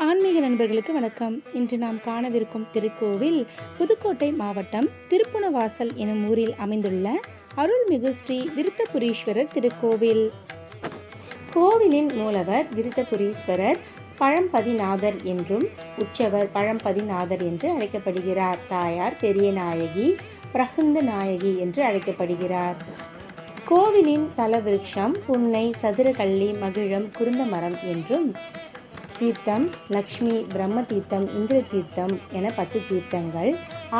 ஆன்மீக நண்பர்களுக்கு வணக்கம். இன்று நாம் காணவிருக்கும் திருக்கோவில் புதுக்கோட்டை மாவட்டம் திருப்புணவாசல் எனும் ஊரில் அமைந்துள்ள அருள்மிகு ஸ்ரீ விருத்தபுரீஸ்வரர் திருக்கோவில். கோவிலின் மூலவர் விருத்தபுரீஸ்வரர் பழம்பதிநாதர் என்றும் உற்சவர் பழம்பதிநாதர் என்று அழைக்கப்படுகிறார். தாயார் பெரிய நாயகி பிரகுந்த நாயகி என்று அழைக்கப்படுகிறார். கோவிலின் தல விருட்சம் புன்னை, சதுரகள்ளி, மகிழம், குருந்த மரம் என்றும் தீர்த்தம் லக்ஷ்மி, பிரம்ம தீர்த்தம், இந்திர தீர்த்தம் என 10 தீர்த்தங்கள்.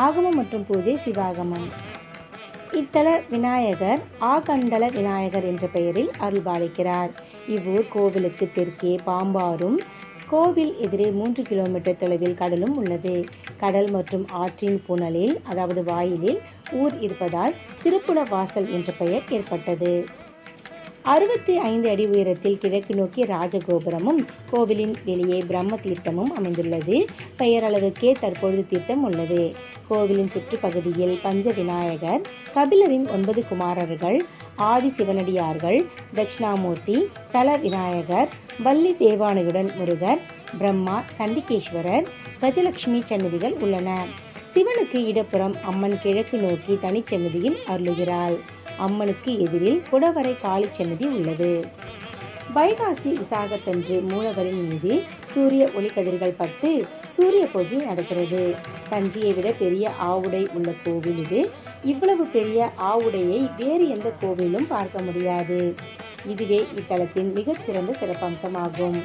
ஆகமம் மற்றும் பூஜை சிவாகமம். இத்தல விநாயகர் ஆகண்டல விநாயகர் என்ற பெயரில் அருள்பாலிக்கிறார். இவ்வூர் கோவிலுக்கு தெற்கே பாம்பாரும் கோவில் எதிரே 3 கிலோமீட்டர் தொலைவில் கடலும் உள்ளது. கடல் மற்றும் ஆற்றின் புனலில் அதாவது வாயிலில் ஊர் இருப்பதால் திருப்புணவாசல் என்ற பெயர் ஏற்பட்டது. 65 அடி உயரத்தில் கிழக்கு நோக்கி ராஜகோபுரமும் கோவிலின் வெளியே பிரம்ம தீர்த்தமும் அமைந்துள்ளது. பெயரளவுக்கே தற்பொழுது தீர்த்தம் உள்ளது. கோவிலின் சுற்றுப்பகுதியில் பஞ்ச விநாயகர், கபிலரின் 9 குமாரர்கள், ஆதி சிவனடியார்கள், தட்சிணாமூர்த்தி, தல விநாயகர், வள்ளி தேவானையுடன் முருகர், பிரம்மா, சண்டிகேஸ்வரர், கஜலட்சுமி சன்னதிகள் உள்ளன. சிவனுக்கு இடப்புறம் அம்மன் கிழக்கு நோக்கி தனிச்சன்னதியில் அருளுகிறாள். அம்மனுக்கு எதிரில் குடவரை காளி சன்னதி உள்ளது. வைகாசி விசாகத்தன்று மூலவரின் மீது சூரிய ஒளிக்கதிர்கள் பட்டு சூரிய பூஜை நடக்கிறது. தஞ்சையை விட பெரிய ஆவுடை உள்ள கோவில் இது. இவ்வளவு பெரிய ஆவுடையை வேறு எந்த கோவிலும் பார்க்க முடியாது. இதுவே இத்தலத்தின் மிகச்சிறந்த சிறப்பம்சமாகும்.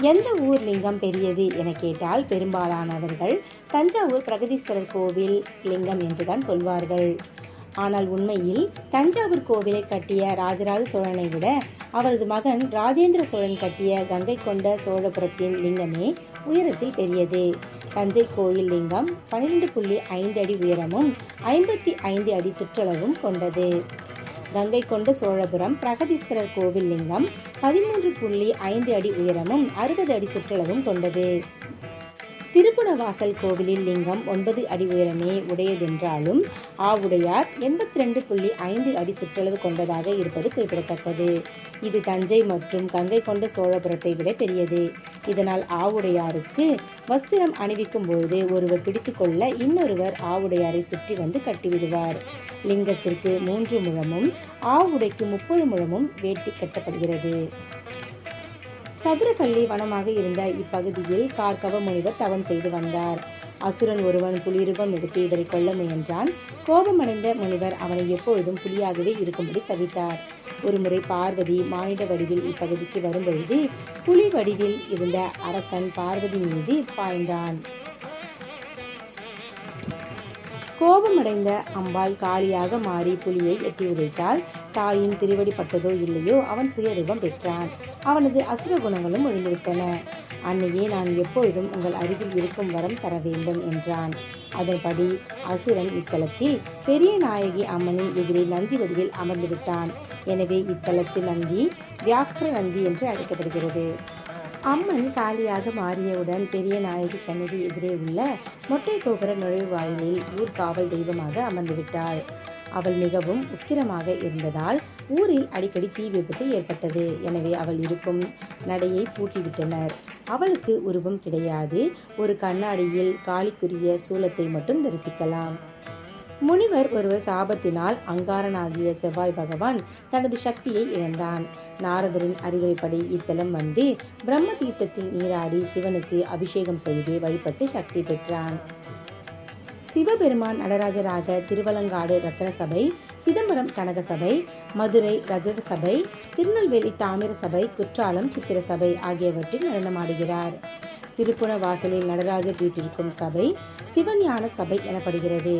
எந்த ஊர் லிங்கம் பெரியது என கேட்டால் பெரும்பாலானவர்கள் தஞ்சாவூர் பிரகதீஸ்வரர் கோவில் லிங்கம் என்றுதான் சொல்வார்கள். ஆனால் உண்மையில் தஞ்சாவூர் கோவிலை கட்டிய ராஜராஜ சோழனை விட அவரது மகன் ராஜேந்திர சோழன் கட்டிய கங்கை கொண்ட சோழபுரத்தின் லிங்கமே உயரத்தில் பெரியது. தஞ்சை கோயில் லிங்கம் 12.5 அடி உயரமும் 55 அடி சுற்றளவும் கொண்டது. கங்கை கொண்ட சோழபுரம் பிரகதீஸ்வரர் கோவில் லிங்கம் 13.5 அடி உயரமும் 60 அடி சுற்றளவும் கொண்டது. திருப்புணவாசல் கோவிலில் லிங்கம் 9 அடி உயரமே உடையதென்றாலும் ஆவுடையார் 82.5 அடி சுற்றளவு கொண்டதாக இருப்பது குறிப்பிடத்தக்கது. இது தஞ்சை மற்றும் கங்கை கொண்ட சோழபுரத்தை விட பெரியது. இதனால் ஆவுடையாருக்கு வஸ்திரம் அணிவிக்கும் பொழுது ஒருவர் பிடித்து கொள்ள இன்னொருவர் ஆவுடையாரை சுற்றி வந்து கட்டிவிடுவார். லிங்கத்திற்கு 3 முழமும் ஆவுடைக்கு 30 முழமும் வேட்டி கட்டப்படுகிறது. சதுரகள்ளி வனமாக இருந்த இப்பகுதியில் கார்கவ முனிவர் தவம் செய்து வந்தார். அசுரன் ஒருவன் புலிரூபம் எடுத்து இவரை கொல்ல முயன்றான். கோபமடைந்த முனிவர் அவனை எப்பொழுதும் புலியாகவே இருக்கும்படி சபித்தார். ஒருமுறை பார்வதி மானிட வடிவில் இப்பகுதிக்கு வரும்பொழுது புலி வடிவில் இருந்த அரக்கன் பார்வதி மீது பாய்ந்தான். கோபமடைந்த அம்பாள் காளியாக மாறி புலியை எட்டி உதைத்தால் தாயின் திருவடி பட்டதோ இல்லையோ அவன் சுயரூபம் பெற்றான். அவனது அசுர குணங்களும் ஒழிந்துவிட்டன. அன்னையே நான் எப்பொழுதும் உங்கள் அருகில் இருக்கும் வரம் தர வேண்டும் என்றான். அதன்படி அசுரன் இத்தலத்தில் பெரிய நாயகி அம்மனின் எதிரே நந்தி வடிவில் அமர்ந்து விட்டான். எனவே இத்தலத்து நந்தி வியாக்ர நந்தி என்று அழைக்கப்படுகிறது. அம்மன் காளியாக மாறியவுடன் பெரிய நாயகி சன்னதி எதிரே உள்ள மொட்டை கோபுர நுழைவாயிலில் ஊர் காவல் தெய்வமாக அமர்ந்துவிட்டாள். அவள் மிகவும் உக்கிரமாக இருந்ததால் ஊரில் அடிக்கடி தீ விபத்து ஏற்பட்டது. எனவே அவள் இருக்கும் நடையை பூட்டிவிட்டனர். அவளுக்கு உருவம் கிடையாது. ஒரு கண்ணாடியில் காளிக்குரிய சூலத்தை மட்டும் தரிசிக்கலாம். முனிவர் ஒருவர் சாபத்தினால் அங்காரனாகிய செவ்வாய் பகவான் தனது சக்தியை இழந்தான். நாரதரின் அறிவுரைப்படி இத்தலம் வந்து பிரம்ம தீர்த்தத்தில் நீராடி சிவனுக்கு அபிஷேகம் செய்து வழிபட்டு சக்தி பெற்றான். சிவபெருமான் நடராஜராக திருவலங்காடு ரத்ன சபை, சிதம்பரம் கனக சபை, மதுரை ரஜத சபை, திருநெல்வேலி தாமிர சபை, குற்றாலம் சித்திர சபை ஆகியவற்றில் நடனமாடுகிறார். திருப்புணவாசலில் நடராஜர் வீட்டிற்கும் சபை சிவஞான சபை எனப்படுகிறது.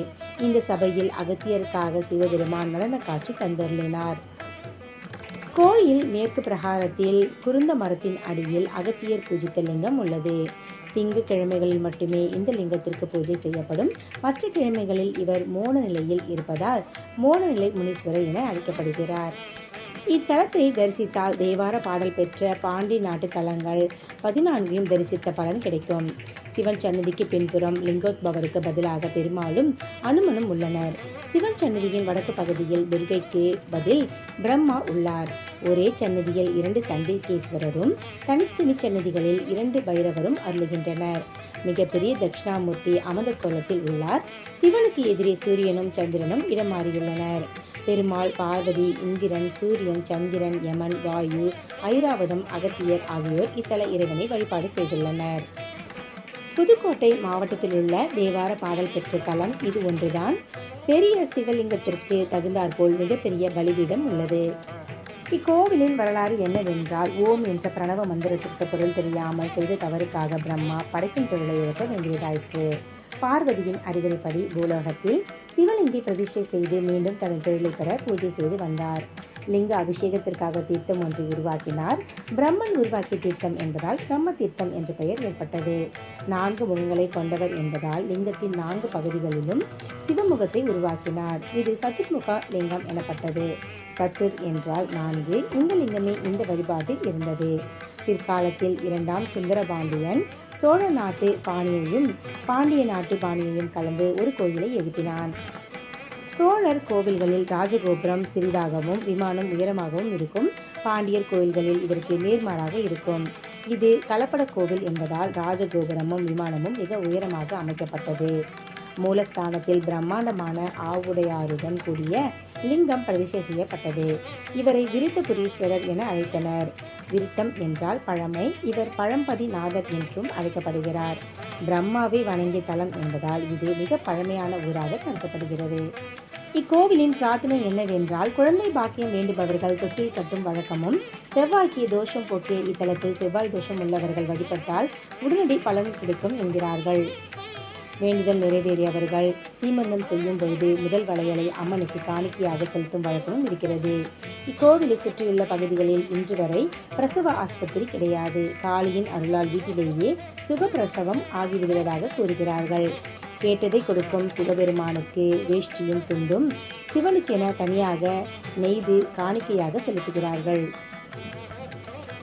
இந்த சபையில் அகத்தியருக்காக சிவபெருமான் நடன காட்சி தந்தருளினார். கோயில் மேற்கு பிரகாரத்தில் குருந்த மரத்தின் அடியில் அகத்தியர் பூஜித்த லிங்கம் உள்ளது. திங்க கிழமைகளில் மட்டுமே இந்த லிங்கத்திற்கு பூஜை செய்யப்படும். மற்ற கிழமைகளில் இவர் மோன நிலையில் இருப்பதால் மோனநிலை முனீஸ்வரர் என அழைக்கப்படுகிறார். இத்தலத்தை தரிசித்தால் தேவார பாடல் பெற்ற பாண்டி நாட்டு தலங்கள் 14 தரிசித்த பலன் கிடைக்கும். சிவன் சன்னதிக்கு பின்புறம் லிங்கோத்பவருக்கு பதிலாக பெருமாளும் அனுமனும் உள்ளனர். சிவன் சன்னதியின் வடக்கு பகுதியில் துர்க்கைக்கு பதில் பிரம்மா உள்ளார். ஒரே சன்னதியில் 2 சண்டிகேஸ்வரரும் தனித்தனி சன்னதிகளில் 2 பைரவரும் அருளுகின்றனர். மிகப்பெரிய தட்சிணாமூர்த்தி அமர்ந்த கோலத்தில் உள்ளார். சிவனுக்கு எதிரே சூரியனும் சந்திரனும் இடம் மாறியுள்ளனர். பெருமாள், பார்வதி, இந்திரன், சூரியன், சந்திரன், யமன், வாயு, ஐராவதம், அகத்தியர் ஆகியோர் இத்தல இறைவனை வழிபாடு செய்துள்ளனர். புதுக்கோட்டை மாவட்டத்தில் உள்ள தேவார பாடல் பெற்ற தலம் இது ஒன்றுதான். பெரிய சிவலிங்கத்திற்கு தகுந்தாற்போல் மிகப்பெரிய பலிபீடம் உள்ளது. இக்கோவிலின் வரலாறு என்னவென்றால், ஓம் என்ற பிரணவ மந்திரத்திற்கு பொருள் தெரியாமல் செய்த தவறுக்காக பிரம்மா படைக்கும் தொழிலை இழக்க வேண்டியதாயிற்று. பார்வதியின் அறிவுரைப்படி பூலோகத்தில் சிவலிங்கை பிரதிஷ்டை செய்து மீண்டும் தனது தொழிலை பெற பூஜை செய்து வந்தார். லிங்க அபிஷேகத்திற்காக தீர்த்தம் ஒன்றை உருவாக்கினார். பிரம்மன் உருவாக்கிய தீர்த்தம் என்பதால் பிரம்ம தீர்த்தம் என்ற பெயர் ஏற்பட்டது. 4 முகங்களை கொண்டவர் என்பதால் லிங்கத்தின் 4 பகுதிகளிலும் சிவமுகத்தை உருவாக்கினார். இது சதுர்முக லிங்கம் எனப்பட்டது. சத்துர் என்றால் 4. இந்த லிங்கமே இந்த வழிபாட்டில் இருந்தது. பிற்காலத்தில் 2ஆம் சுந்தரபாண்டியன் சோழ நாட்டு பாணியையும் பாண்டிய நாட்டு பாணியையும் கலந்து ஒரு கோயிலை எழுப்பினான். சோழர் கோவில்களில் ராஜகோபுரம் சிறிதாகவும் விமானம் உயரமாகவும் இருக்கும். பாண்டியர் கோயில்களில் இதற்கு நேர்மாறாக இருக்கும். இது கலப்பட கோவில் என்பதால் ராஜகோபுரமும் விமானமும் மிக உயரமாக அமைக்கப்பட்டது. மூலஸ்தானத்தில் பிரம்மாண்டமான ஆவுடையாருடன் கூடிய லிங்கம் பிரதிஷ்டை செய்யப்பட்டது. இவரை விருத்தபுரீஸ்வரர் என அழைத்தனர். விருத்தம் என்றால் பழமை. இவர் பழம்பதிநாதர் என்றும் அழைக்கப்படுகிறார். பிரம்மாவை வணங்கிய தலம் என்பதால் இது மிக பழமையான ஊராக கருதப்படுகிறது. இக்கோவிலின் பிரார்த்தனை என்னவென்றால், குழந்தை பாக்கியம் வேண்டுபவர்கள் தொட்டில் கட்டும் வழக்கமும், செவ்வாய்க்கு தோஷம் போக்கிய இத்தலத்தில் செவ்வாய் தோஷம் உள்ளவர்கள் வழிபட்டால் உடனடி பலன் கிடைக்கும் என்கிறார்கள். வேண்டுதல் நிறைவேறியவர்கள் சீமந்தம் செய்யும் பொழுது முதல் வளையலை அம்மனுக்கு காணிக்கையாக செலுத்தும் வழக்கமும் இருக்கிறது. இக்கோவிலை சுற்றியுள்ள பகுதிகளில் இன்று வரை பிரசவ ஆஸ்பத்திரி கிடையாது. காளியின் அருளால் வீட்டிலேயே சுகப்பிரசவம் ஆகிவிடுவதாக கூறுகிறார்கள். கேட்டதை கொடுக்கும் சிவபெருமானுக்கு வேஷ்டியும் துண்டும் சிவனுக்கென தனியாக நெய்து காணிக்கையாக செலுத்துகிறார்கள்.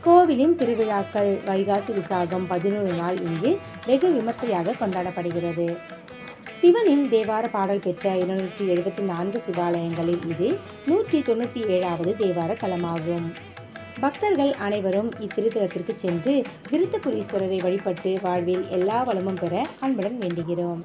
கோவிலின் திருவிழாக்கள் வைகாசி விசாகம் 11 நாள் இங்கு வெகு விமர்சையாக கொண்டாடப்படுகிறது. சிவனின் தேவார பாடல் பெற்ற 274 சிவாலயங்களில் இது 197வது தேவார தலமாகும். பக்தர்கள் அனைவரும் இத்திருத்தலத்திற்கு சென்று விருத்தபுரீஸ்வரரை வழிபட்டு வாழ்வில் எல்லா வளமும் பெற அன்புடன் வேண்டுகிறோம்.